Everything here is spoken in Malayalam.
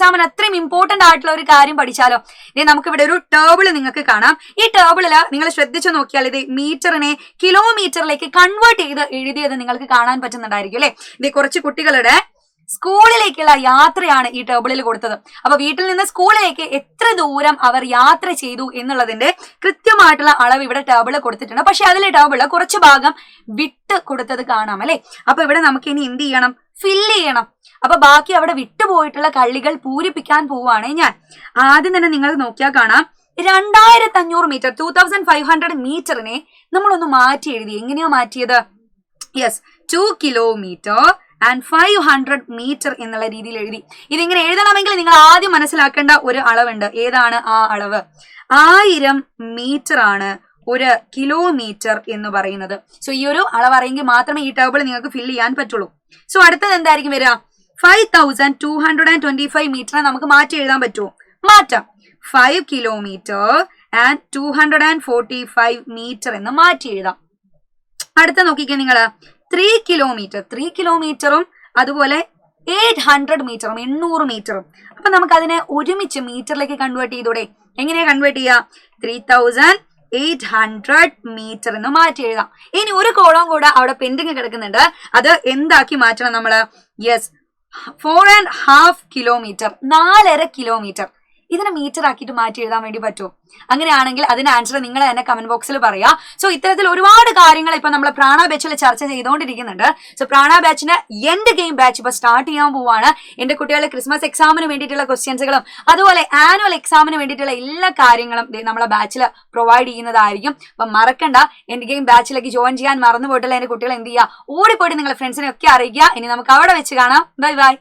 എക്സാമിന് അത്രയും ഇമ്പോർട്ടന്റ് ആയിട്ടുള്ള ഒരു കാര്യം പഠിച്ചാലോ. ഇനി നമുക്ക് ഇവിടെ ഒരു ടേബിൾ നിങ്ങൾക്ക് കാണാം. ഈ ടേബിളില് നിങ്ങൾ ശ്രദ്ധിച്ചു നോക്കിയാൽ ഇത് മീറ്ററിനെ കിലോമീറ്ററിലേക്ക് കൺവേർട്ട് ചെയ്ത് എഴുതിയത് നിങ്ങൾക്ക് കാണാൻ പറ്റുന്നുണ്ടായിരിക്കും അല്ലെ. ഇത് കുറച്ച് കുട്ടികളുടെ സ്കൂളിലേക്കുള്ള യാത്രയാണ് ഈ ടേബിളിൽ കൊടുത്തത്. അപ്പൊ വീട്ടിൽ നിന്ന് സ്കൂളിലേക്ക് എത്ര ദൂരം അവർ യാത്ര ചെയ്തു എന്നുള്ളതിന്റെ കൃത്യമായിട്ടുള്ള അളവ് ഇവിടെ ടേബിളിൽ കൊടുത്തിട്ടുണ്ട്. പക്ഷെ അതിലെ ടേബിളിൽ കുറച്ച് ഭാഗം വിട്ട് കൊടുത്തത് കാണാം അല്ലെ. അപ്പൊ ഇവിടെ നമുക്ക് ഇനി എന്ത് ചെയ്യണം? ഫില്ല് ചെയ്യണം. അപ്പൊ ബാക്കി അവിടെ വിട്ടുപോയിട്ടുള്ള കള്ളികൾ പൂരിപ്പിക്കാൻ പോവാണ് ഞാൻ. ആദ്യം തന്നെ നിങ്ങൾ നോക്കിയാൽ കാണാം 2500 മീറ്റർ 2500 മീറ്ററിനെ നമ്മളൊന്ന് മാറ്റി എഴുതി. എങ്ങനെയാ മാറ്റിയത്? യെസ്, 2 കിലോമീറ്റർ ആൻഡ് 500 മീറ്റർ എന്നുള്ള രീതിയിൽ എഴുതി. ഇതിങ്ങനെ എഴുതണമെങ്കിൽ നിങ്ങൾ ആദ്യം മനസ്സിലാക്കേണ്ട ഒരു അളവുണ്ട്. ഏതാണ് ആ അളവ്? 1000 മീറ്റർ ആണ് ഒരു കിലോമീറ്റർ എന്ന് പറയുന്നത്. സോ ഈ ഒരു അളവ് അറിയെങ്കിൽ മാത്രമേ ഈ ടേബിൾ നിങ്ങൾക്ക് ഫില്ല് ചെയ്യാൻ പറ്റുള്ളൂ. സോ അടുത്തത് എന്തായിരിക്കും വരിക? 5225 മീറ്ററിനെ നമുക്ക് മാറ്റി എഴുതാൻ പറ്റുമോ? മാറ്റാം. 5 കിലോമീറ്റർ ആൻഡ് 245 മീറ്റർ എന്ന് മാറ്റി എഴുതാം. അടുത്ത നോക്കിക്കേ നിങ്ങൾ, 3 കിലോമീറ്ററും അതുപോലെ 800 മീറ്ററും 800 മീറ്ററും. അപ്പൊ നമുക്ക് അതിനെ ഒരുമിച്ച് മീറ്ററിലേക്ക് കൺവേർട്ട് ചെയ്തൂടെ? എങ്ങനെയാ കൺവേർട്ട് ചെയ്യുക? 3800 മീറ്റർ എന്ന് മാറ്റി എഴുതാം. ഇനി ഒരു കോളം കൂടെ അവിടെ പെൻഡിങ് കിടക്കുന്നുണ്ട്. അത് എന്താക്കി മാറ്റണം നമ്മള്? Yes, 4.5 kilometre, 4.5 kilometre. ഇതിനെ മീറ്റർ ആക്കിയിട്ട് മാറ്റി എഴുതാൻ വേണ്ടി പറ്റുമോ? അങ്ങനെയാണെങ്കിൽ അതിന്റെ ആൻസർ നിങ്ങൾ തന്നെ കമന്റ് ബോക്സിൽ പറയാ. സോ ഇത്തരത്തിൽ ഒരുപാട് കാര്യങ്ങൾ ഇപ്പൊ നമ്മൾ പ്രാണ ബാച്ചിൽ ചർച്ച ചെയ്തുകൊണ്ടിരിക്കുന്നുണ്ട്. സോ പ്രാണ ബാച്ചിന് എൻഡ് ഗെയിം ബാച്ച് ഇപ്പൊ സ്റ്റാർട്ട് ചെയ്യാൻ പോവാണ്. എന്റെ കുട്ടികളുടെ ക്രിസ്മസ് എക്സാമിന് വേണ്ടിയിട്ടുള്ള ക്വസ്റ്റ്യൻസുകളും അതുപോലെ ആനുവൽ എക്സാമിന് വേണ്ടിയിട്ടുള്ള എല്ലാ കാര്യങ്ങളും നമ്മളെ ബാച്ചിൽ പ്രൊവൈഡ് ചെയ്യുന്നതായിരിക്കും. അപ്പൊ മറക്കണ്ട, എൻഡ് ഗെയിം ബാച്ചിലേക്ക് ജോയിൻ ചെയ്യാൻ മറന്നു പോയിട്ടില്ല എന്റെ കുട്ടികൾ എന്ത് ചെയ്യുക? ഓടിപ്പോയിട്ട് നിങ്ങളുടെ ഫ്രണ്ട്സിനെ ഒക്കെ അറിയിക്കുക. ഇനി നമുക്ക് അവിടെ വെച്ച് കാണാം. Bye bye.